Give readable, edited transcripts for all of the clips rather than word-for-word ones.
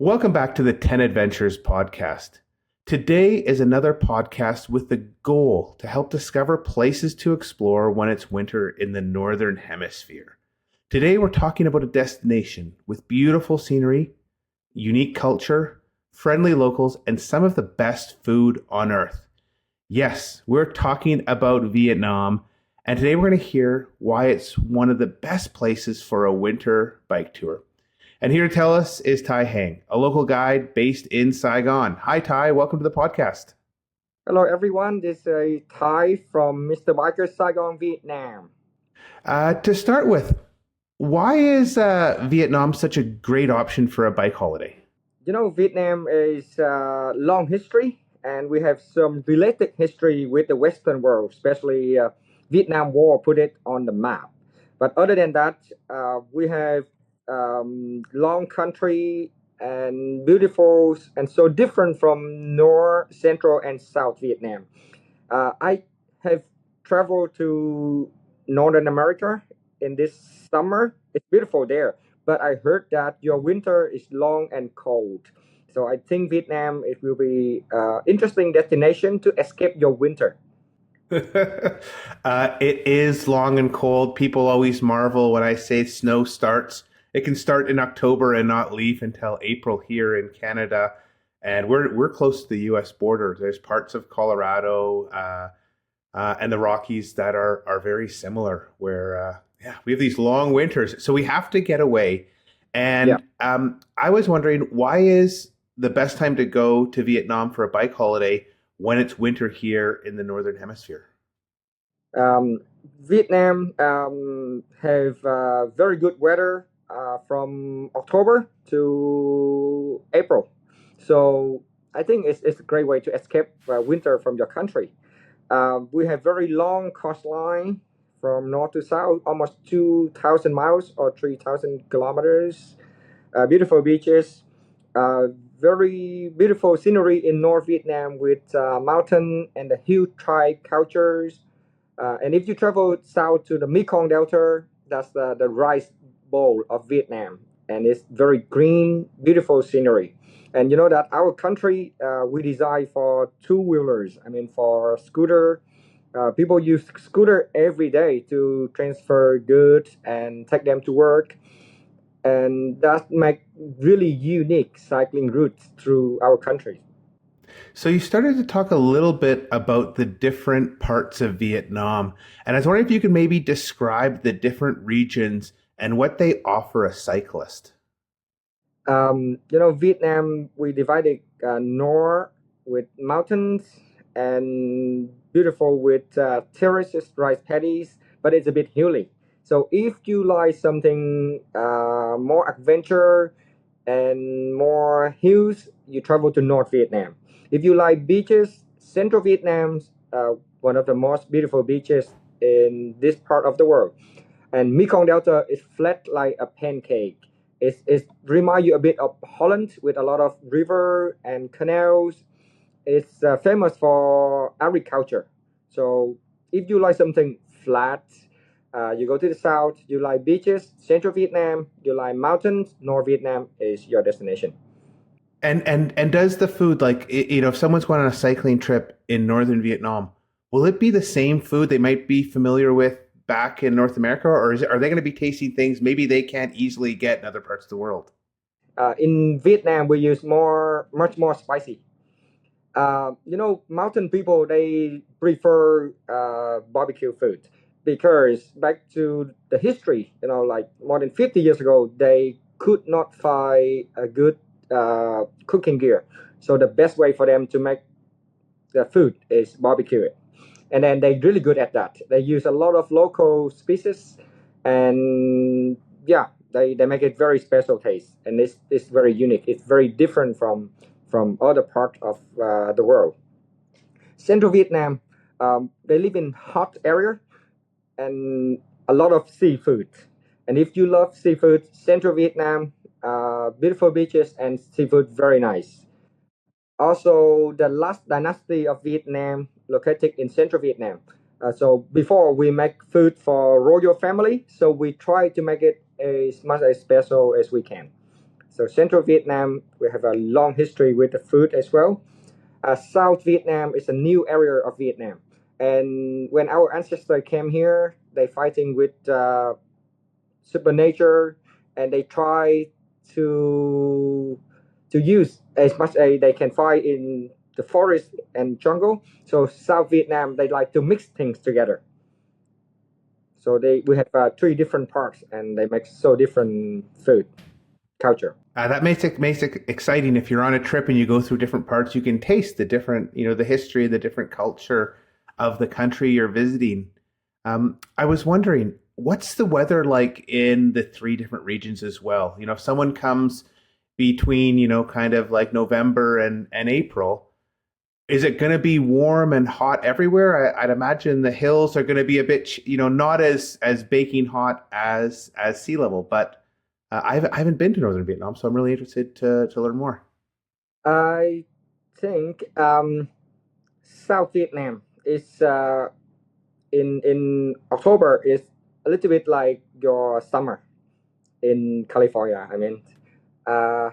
Welcome back to the 10 Adventures podcast. Today is another podcast with the goal to help discover places to explore when it's winter in the Northern Hemisphere. Today we're talking about a destination with beautiful scenery, unique culture, friendly locals, and some of the best food on earth. Yes, we're talking about Vietnam, and today we're going to hear why it's one of the best places for a winter bike tour. And here to tell us is Tai Hang, a local guide based in Saigon. Hi, Tai. Welcome to the podcast. Hello, everyone. This is Thai from Mr. Biker Saigon, Vietnam. To start with, why is Vietnam such a great option for a bike holiday? Vietnam is a long history, and we have some related history with the Western world, especially Vietnam War put it on the map. But other than that, we have long country and beautiful and so different from North, Central, and South Vietnam. I have traveled to Northern America in this summer. It's beautiful there, but I heard that your winter is long and cold. So I think Vietnam it will be interesting destination to escape your winter. It is long and cold. People always marvel when I say snow starts. It can start in October and not leave until April here in Canada. And we're close to the U.S. border. There's parts of Colorado and the Rockies that are very similar, where we have these long winters. So we have to get away. Yeah. And I was wondering, why is the best time to go to Vietnam for a bike holiday when it's winter here in the Northern Hemisphere? Um, Vietnam have very good weather from October to April. So I think it's a great way to escape winter from your country. We have very long coastline from north to south, almost 2,000 miles or 3,000 kilometers. Beautiful beaches, uh, very beautiful scenery in North Vietnam with mountain and the hill tribe cultures. And if you travel south to the Mekong Delta, that's the rice bowl of Vietnam. And it's very green, beautiful scenery. And you know that our country, we design for two-wheelers. I mean, for scooter, people use scooter every day to transfer goods and take them to work. And that make really unique cycling routes through our country. So you started to talk a little bit about the different parts of Vietnam, and I was wondering if you could maybe describe the different regions and what they offer a cyclist. Vietnam, we divided north with mountains and beautiful with terraced rice paddies, but it's a bit hilly. So if you like something more adventure and more hills, you travel to North Vietnam. If you like beaches, Central Vietnam's one of the most beautiful beaches in this part of the world. And Mekong Delta is flat like a pancake. It reminds you a bit of Holland with a lot of river and canals. It's famous for agriculture. So if you like something flat, you go to the south. You like beaches, Central Vietnam. You like mountains, North Vietnam is your destination. And does the food, like, if someone's going on a cycling trip in northern Vietnam, will it be the same food they might be familiar with back in North America, or are they going to be tasting things maybe they can't easily get in other parts of the world? In Vietnam, we use much more spicy. Mountain people they prefer barbecue food because back to the history, like more than 50 years ago, they could not find a good cooking gear. So the best way for them to make the food is barbecue it, and then they're really good at that. They use a lot of local species, and yeah, they make it very special taste, and it's very unique. It's very different from other part of the world. Central Vietnam, they live in hot area and a lot of seafood. And if you love seafood, Central Vietnam, beautiful beaches and seafood, very nice. Also, the last dynasty of Vietnam located in Central Vietnam. So before we make food for royal family, so we try to make it as much as special as we can. So Central Vietnam, we have a long history with the food as well. South Vietnam is a new area of Vietnam. And when our ancestors came here, they fighting with supernature, and they try to to use as much as they can find in the forest and jungle. So South Vietnam, they like to mix things together. So we have three different parts, and they make so different food culture. That makes it exciting. If you're on a trip and you go through different parts, you can taste the different, the history, the different culture of the country you're visiting. I was wondering, what's the weather like in the three different regions as well? If someone comes between, kind of like November and April, is it going to be warm and hot everywhere? I'd imagine the hills are going to be a bit, not as baking hot as sea level, but I haven't been to northern Vietnam, so I'm really interested to learn more. I think South Vietnam is in October is a little bit like your summer in California. I mean, uh,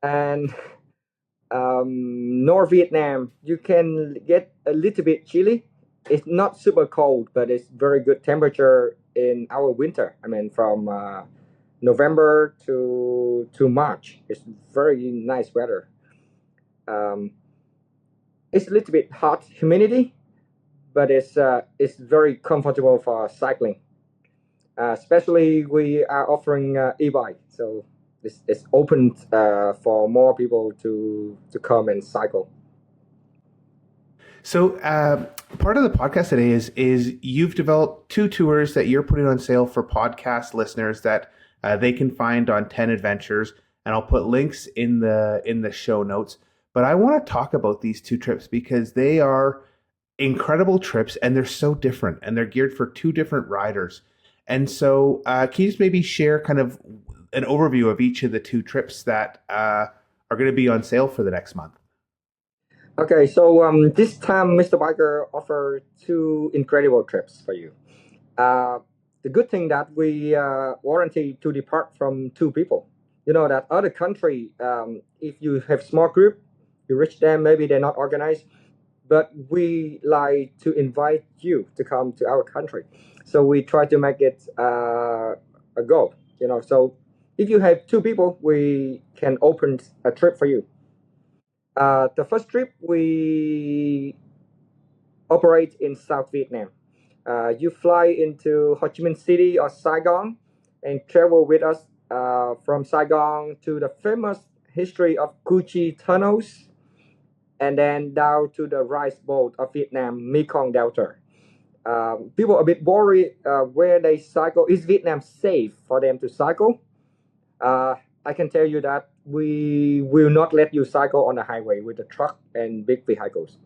and North Vietnam, you can get a little bit chilly. It's not super cold, but it's very good temperature in our winter. I mean, from November to March, it's very nice weather. Um, it's a little bit hot, humidity, but it's very comfortable for cycling. Especially we are offering e-bike, so it's open for more people to come and cycle. So part of the podcast today is you've developed two tours that you're putting on sale for podcast listeners that they can find on 10 Adventures, and I'll put links in the show notes. But I want to talk about these two trips because they are incredible trips and they're so different and they're geared for two different riders. And so can you just maybe share kind of an overview of each of the two trips that are going to be on sale for the next month? Okay, so this time Mr. Biker offer two incredible trips for you. Uh, the good thing that we warranty to depart from two people. You know that other country, if you have small group, you reach them, maybe they're not organized, but we like to invite you to come to our country. So we try to make it a goal. So if you have two people, we can open a trip for you. The first trip we operate in South Vietnam. You fly into Ho Chi Minh City or Saigon and travel with us from Saigon to the famous history of Cu Chi tunnels, and then down to the rice bowl of Vietnam, Mekong Delta. People are a bit worried where they cycle. Is Vietnam safe for them to cycle? I can tell you that we will not let you cycle on the highway with the truck and big vehicles.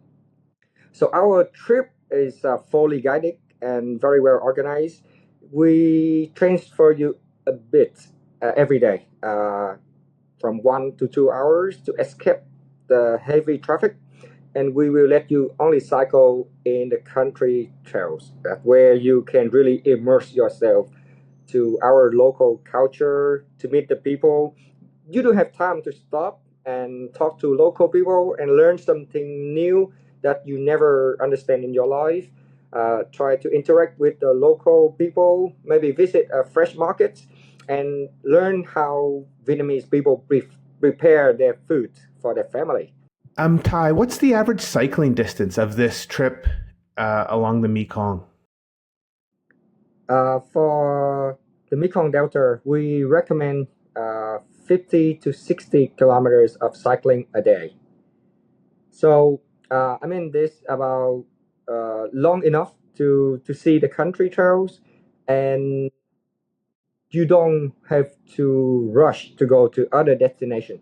So our trip is fully guided and very well organized. We transfer you a bit every day, from 1 to 2 hours to escape the heavy traffic, and we will let you only cycle in the country trails, that where you can really immerse yourself to our local culture, to meet the people. You do have time to stop and talk to local people and learn something new that you never understand in your life. Try to interact with the local people, maybe visit a fresh market and learn how Vietnamese people prepare their food for their family. Ty, what's the average cycling distance of this trip along the Mekong? For the Mekong Delta, we recommend 50 to 60 kilometers of cycling a day. So, I mean, this about long enough to see the country trails, and you don't have to rush to go to other destination.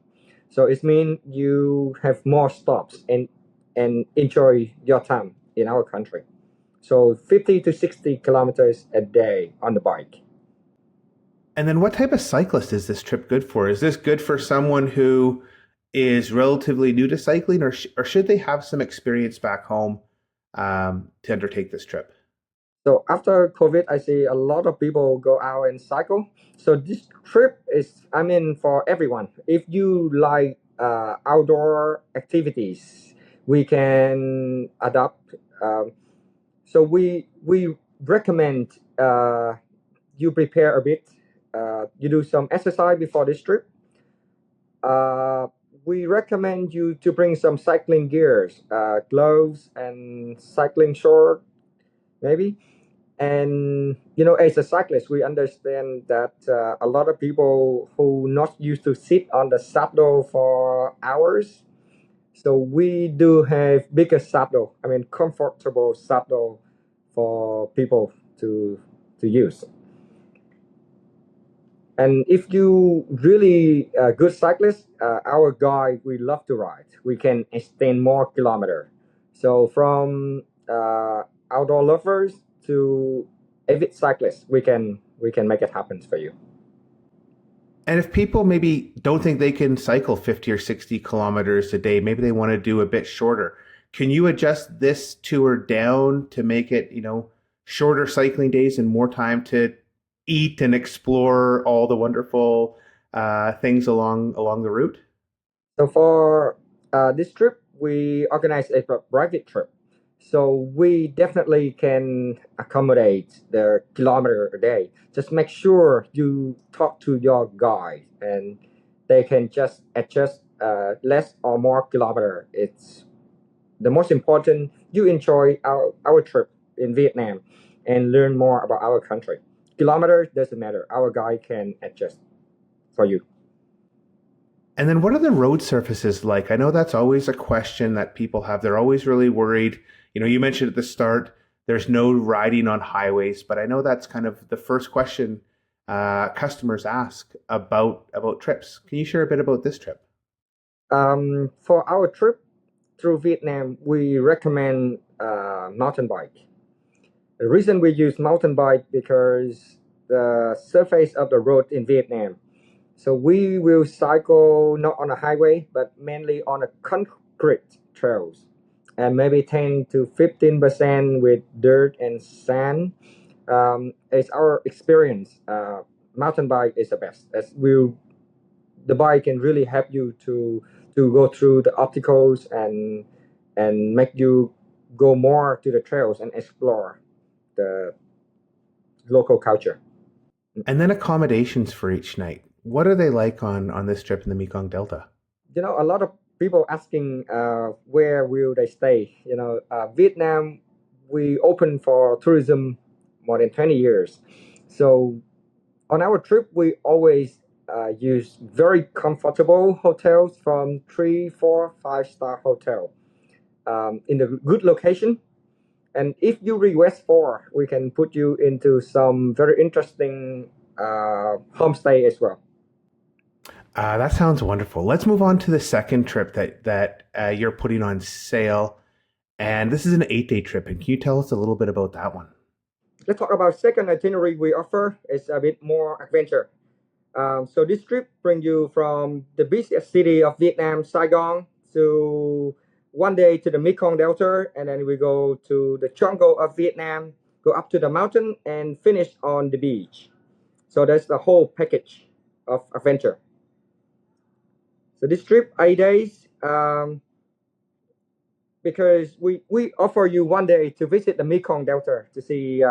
So it means you have more stops and enjoy your time in our country. So 50 to 60 kilometers a day on the bike. And then what type of cyclist is this trip good for? Is this good for someone who is relatively new to cycling, or should they have some experience back home to undertake this trip? So after COVID, I see a lot of people go out and cycle. So this trip is, I mean, for everyone. If you like outdoor activities, we can adopt. So we recommend you prepare a bit. You do some exercise before this trip. Uh, we recommend you to bring some cycling gears, gloves, and cycling shorts, maybe. And as a cyclist, we understand that a lot of people who not used to sit on the saddle for hours, so we do have bigger saddle, I mean comfortable saddle for people to use. And if you really a good cyclist, our guide, we love to ride, we can extend more kilometer. So from outdoor lovers to avid cyclists, we can make it happen for you. And if people maybe don't think they can cycle 50 or 60 kilometers a day, maybe they want to do a bit shorter. Can you adjust this tour down to make it, shorter cycling days and more time to eat and explore all the wonderful things along the route? So for this trip, we organize a private trip. So we definitely can accommodate the kilometer a day. Just make sure you talk to your guide, and they can just adjust less or more kilometer. It's the most important. You enjoy our trip in Vietnam and learn more about our country. Kilometers doesn't matter. Our guide can adjust for you. And then what are the road surfaces like? I know that's always a question that people have. They're always really worried. You mentioned at the start, there's no riding on highways, but I know that's kind of the first question customers ask about trips. Can you share a bit about this trip? For our trip through Vietnam, we recommend mountain bike. The reason we use mountain bike because the surface of the road in Vietnam. So we will cycle not on a highway, but mainly on a concrete trails, and maybe 10 to 15% with dirt and sand. It's our experience. Mountain bike is the best. As will the bike can really help you to go through the obstacles and make you go more to the trails and explore the local culture. And then accommodations for each night. What are they like on this trip in the Mekong Delta? A lot of people asking where will they stay. Vietnam, we open for tourism more than 20 years. So on our trip, we always use very comfortable hotels from 3, 4, 5 star hotel in the good location. And if you request for, we can put you into some very interesting homestay as well. That sounds wonderful. Let's move on to the second trip that you're putting on sale, and this is an 8-day trip. And can you tell us a little bit about that one? Let's talk about second itinerary we offer. It's a bit more adventure. So this trip brings you from the busiest city of Vietnam, Saigon, to one day to the Mekong Delta, and then we go to the jungle of Vietnam, go up to the mountain, and finish on the beach. So that's the whole package of adventure. So this trip, 8 days, because we offer you one day to visit the Mekong Delta to see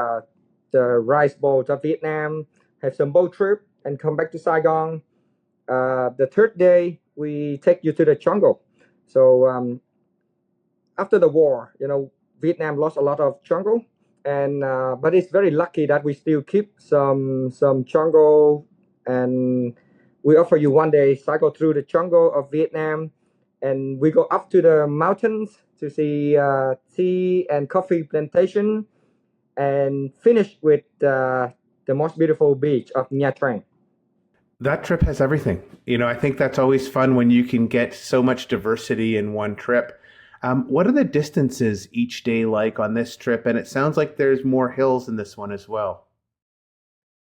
the rice bowls of Vietnam, have some boat trip, and come back to Saigon. The third day, we take you to the jungle. So after the war, Vietnam lost a lot of jungle, and but it's very lucky that we still keep some jungle, and we offer you one day cycle through the jungle of Vietnam, and we go up to the mountains to see tea and coffee plantation, and finish with the most beautiful beach of Nha Trang. That trip has everything. I think that's always fun when you can get so much diversity in one trip. What are the distances each day like on this trip? And it sounds like there's more hills in this one as well.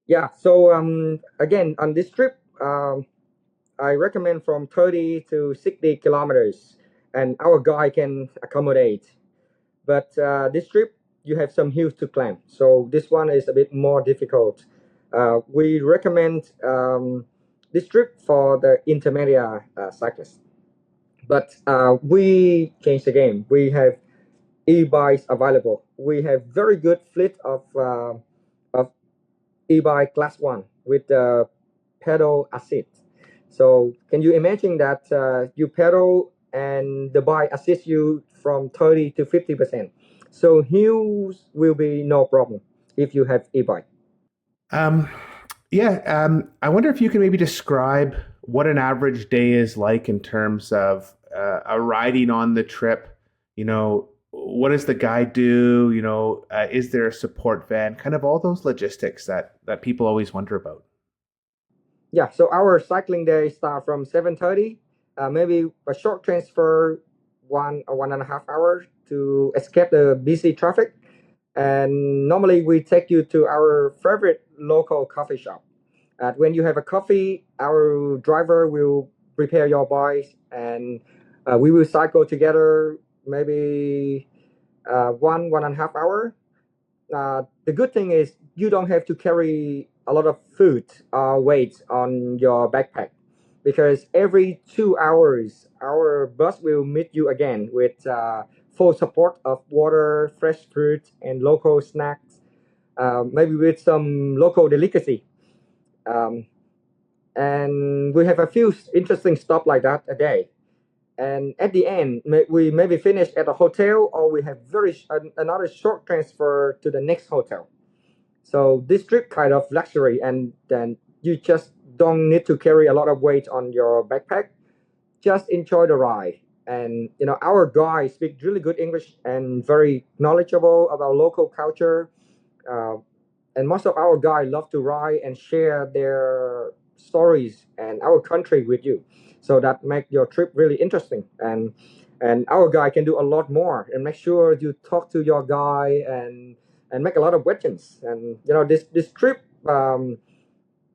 Yeah. So again, on this trip, I recommend from 30 to 60 kilometers, and our guide can accommodate. But this trip, you have some hills to climb. So this one is a bit more difficult. We recommend this trip for the intermediate cyclists. But we changed the game. We have e-bikes available. We have very good fleet of e-bike class one with pedal assist. So can you imagine that you pedal and the bike assists you from 30 to 50%. So hills will be no problem if you have e-bike. Um, yeah, I wonder if you can maybe describe what an average day is like in terms of a riding on the trip. What does the guide do? Is there a support van? Kind of all those logistics that people always wonder about. Yeah, so our cycling day start from 7:30, maybe a short transfer, 1 or 1.5 hours to escape the busy traffic. And normally we take you to our favorite local coffee shop. When you have a coffee, our driver will prepare your bike, and we will cycle together maybe 1.5 hour. The good thing is you don't have to carry a lot of food or weight on your backpack, because every 2 hours our bus will meet you again with full support of water, fresh fruit, and local snacks, maybe with some local delicacy. Um, and we have a few interesting stuff like that a day. And at the end, we maybe finish at a hotel, or we have another short transfer to the next hotel. So this trip kind of luxury, and then you just don't need to carry a lot of weight on your backpack. Just enjoy the ride. And our guys speak really good English and very knowledgeable about local culture. Uh, and most of our guys love to write and share their stories and our country with you, so that make your trip really interesting. And our guy can do a lot more, and make sure you talk to your guy and make a lot of questions. And this trip,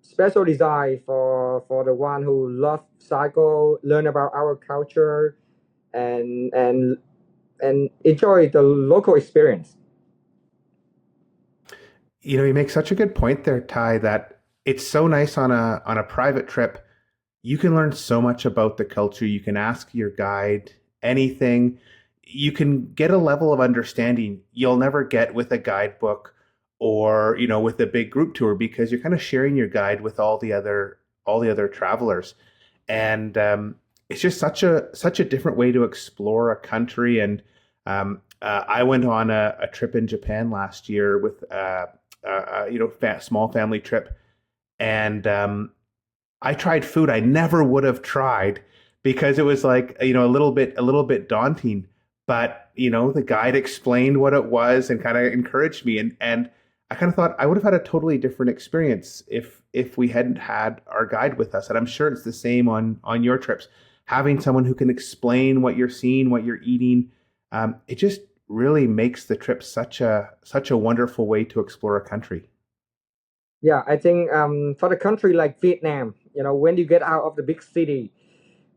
special design for the one who love cycle, learn about our culture, and enjoy the local experience. You make such a good point there, Ty, that it's so nice on a private trip. You can learn so much about the culture. You can ask your guide anything. You can get a level of understanding you'll never get with a guidebook or, with a big group tour, because you're kind of sharing your guide with all the other travelers. And it's just such a different way to explore a country. And I went on a trip in Japan last year with small family trip, and I tried food I never would have tried because it was like, a little bit daunting. But the guide explained what it was and kind of encouraged me, and I kind of thought I would have had a totally different experience if we hadn't had our guide with us. And I'm sure it's the same on your trips. Having someone who can explain what you're seeing, what you're eating, it just really makes the trip such a wonderful way to explore a country. Yeah, I think for the country like Vietnam, when you get out of the big city,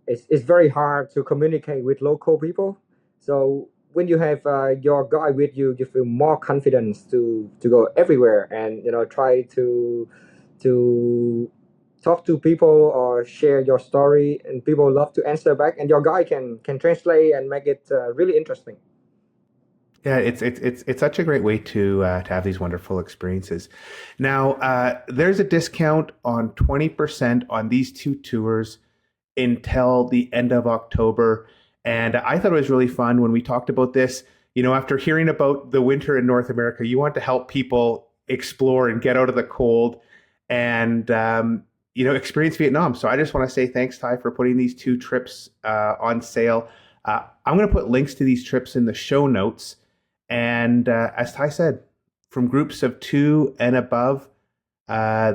it's very hard to communicate with local people. So when you have your guide with you, you feel more confidence to go everywhere, and try to talk to people or share your story, and people love to answer back, and your guide can translate and make it really interesting. Yeah, it's such a great way to have these wonderful experiences. Now, there's a discount on 20% on these two tours until the end of October. And I thought it was really fun when we talked about this. After hearing about the winter in North America, you want to help people explore and get out of the cold and, experience Vietnam. So I just want to say thanks, Ty, for putting these two trips on sale. I'm going to put links to these trips in the show notes. And as Ty said, from groups of two and above,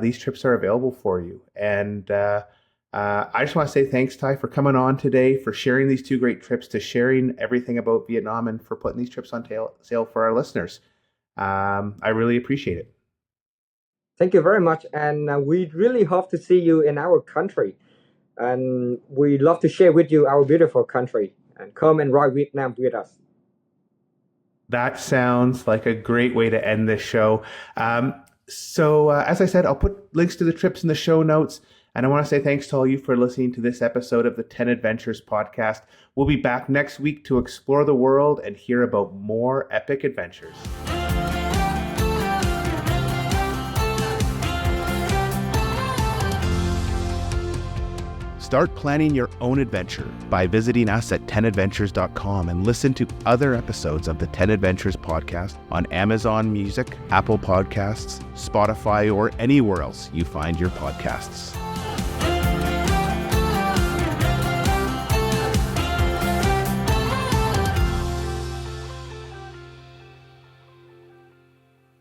these trips are available for you. And I just want to say thanks, Ty, for coming on today, for sharing these two great trips, to sharing everything about Vietnam, and for putting these trips on sale for our listeners. I really appreciate it. Thank you very much, and we really hope to see you in our country. And we love to share with you our beautiful country. And come and ride Vietnam with us. That sounds like a great way to end this show. As I said, I'll put links to the trips in the show notes. And I want to say thanks to all you for listening to this episode of the 10 Adventures podcast. We'll be back next week to explore the world and hear about more epic adventures. Start planning your own adventure by visiting us at 10adventures.com and listen to other episodes of the 10 Adventures podcast on Amazon Music, Apple Podcasts, Spotify, or anywhere else you find your podcasts.